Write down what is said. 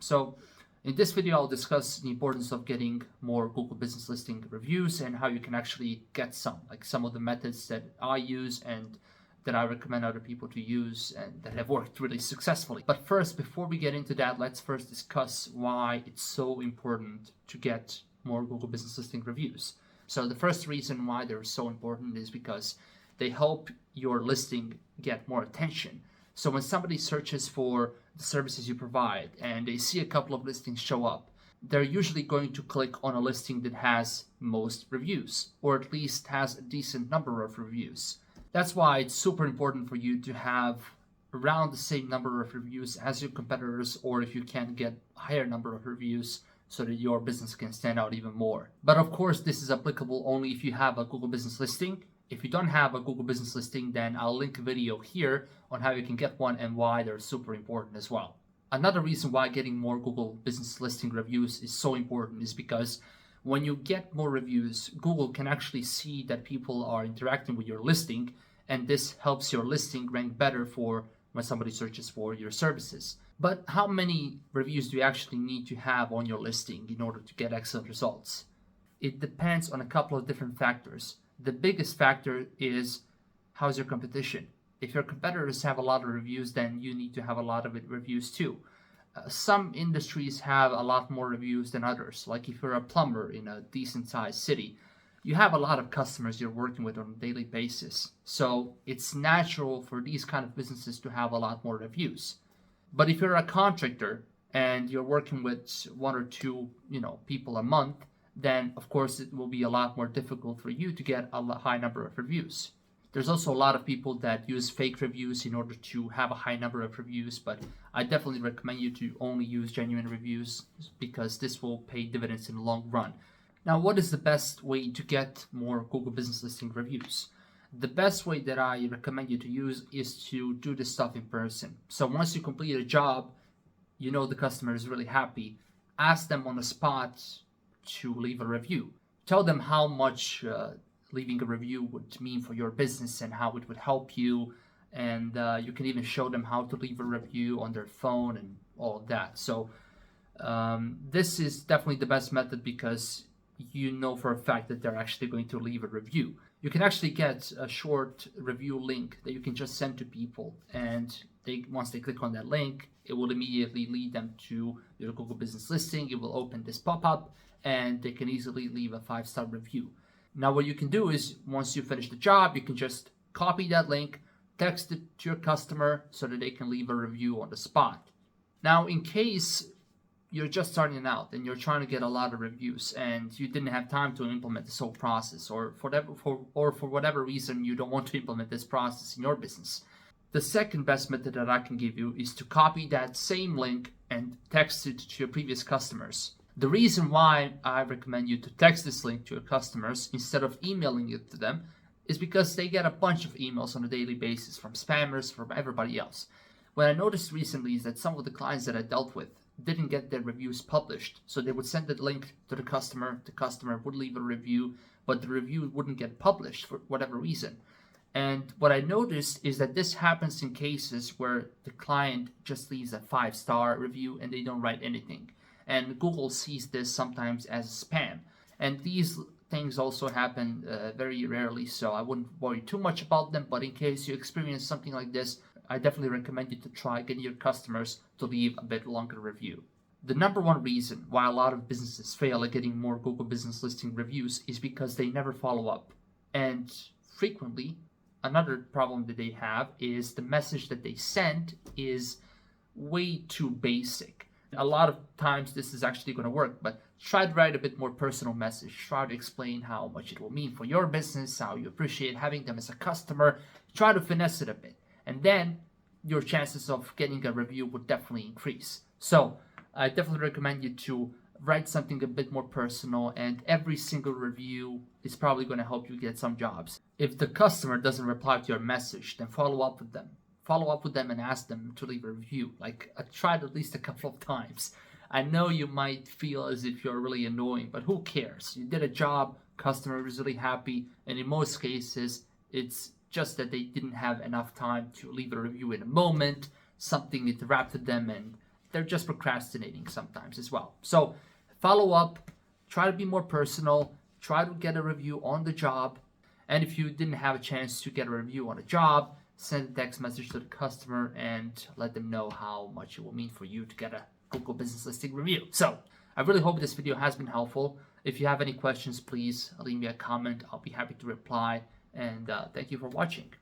So in this video, I'll discuss the importance of getting more Google Business Listing reviews and how you can actually get some of the methods that I use and that I recommend other people to use and that have worked really successfully. But first, before we get into that, let's first discuss why it's so important to get more Google Business Listing reviews. So the first reason why they're so important is because they help your listing get more attention. So when somebody searches for the services you provide and they see a couple of listings show up, they're usually going to click on a listing that has most reviews, or at least has a decent number of reviews. That's why it's super important for you to have around the same number of reviews as your competitors, or if you can get a higher number of reviews so that your business can stand out even more. But of course, this is applicable only if you have a Google Business Listing. If you don't have a Google Business Listing, then I'll link a video here on how you can get one and why they're super important as well. Another reason why getting more Google Business Listing reviews is so important is because when you get more reviews, Google can actually see that people are interacting with your listing, and this helps your listing rank better for when somebody searches for your services. But how many reviews do you actually need to have on your listing in order to get excellent results? It depends on a couple of different factors. The biggest factor is how's your competition. If your competitors have a lot of reviews, then you need to have a lot of reviews too. Some industries have a lot more reviews than others. Like if you're a plumber in a decent sized city, you have a lot of customers you're working with on a daily basis. So it's natural for these kind of businesses to have a lot more reviews. But if you're a contractor and you're working with one or two, people a month, then of course it will be a lot more difficult for you to get a high number of reviews. There's also a lot of people that use fake reviews in order to have a high number of reviews, but I definitely recommend you to only use genuine reviews because this will pay dividends in the long run. Now, what is the best way to get more Google Business Listing reviews? The best way that I recommend you to use is to do this stuff in person. So once you complete a job, the customer is really happy, ask them on the spot to leave a review. Tell them how much leaving a review would mean for your business and how it would help you. And you can even show them how to leave a review on their phone and all of that. So this is definitely the best method because you know for a fact that they're actually going to leave a review. You can actually get a short review link that you can just send to people, and once they click on that link, it will immediately lead them to your Google Business Listing. It will open this pop-up and they can easily leave a 5-star review. Now what you can do is once you finish the job, you can just copy that link, text it to your customer so that they can leave a review on the spot. Now in case you're just starting out and you're trying to get a lot of reviews and you didn't have time to implement this whole process, or for whatever reason you don't want to implement this process in your business, the second best method that I can give you is to copy that same link and text it to your previous customers. The reason why I recommend you to text this link to your customers instead of emailing it to them is because they get a bunch of emails on a daily basis from spammers, from everybody else. What I noticed recently is that some of the clients that I dealt with didn't get their reviews published. So they would send the link to the customer would leave a review, but the review wouldn't get published for whatever reason. And what I noticed is that this happens in cases where the client just leaves a 5-star review and they don't write anything. And Google sees this sometimes as spam. And these things also happen very rarely, so I wouldn't worry too much about them. But in case you experience something like this, I definitely recommend you to try getting your customers to leave a bit longer review. The number one reason why a lot of businesses fail at getting more Google Business Listing reviews is because they never follow up. And frequently, another problem that they have is the message that they send is way too basic. A lot of times this is actually going to work, but try to write a bit more personal message. Try to explain how much it will mean for your business, how you appreciate having them as a customer. Try to finesse it a bit. And then your chances of getting a review would definitely increase. So I definitely recommend you to write something a bit more personal, and every single review is probably going to help you get some jobs. If the customer doesn't reply to your message, then follow up with them. Follow up with them and ask them to leave a review. Try it at least a couple of times. I know you might feel as if you're really annoying, but who cares? You did a job, customer was really happy, and in most cases, it's just that they didn't have enough time to leave a review in a moment. Something interrupted them and they're just procrastinating sometimes as well. So follow up, try to be more personal, try to get a review on the job. And if you didn't have a chance to get a review on a job, send a text message to the customer and let them know how much it will mean for you to get a Google Business Listing review. So I really hope this video has been helpful. If you have any questions, please leave me a comment. I'll be happy to reply. And thank you for watching.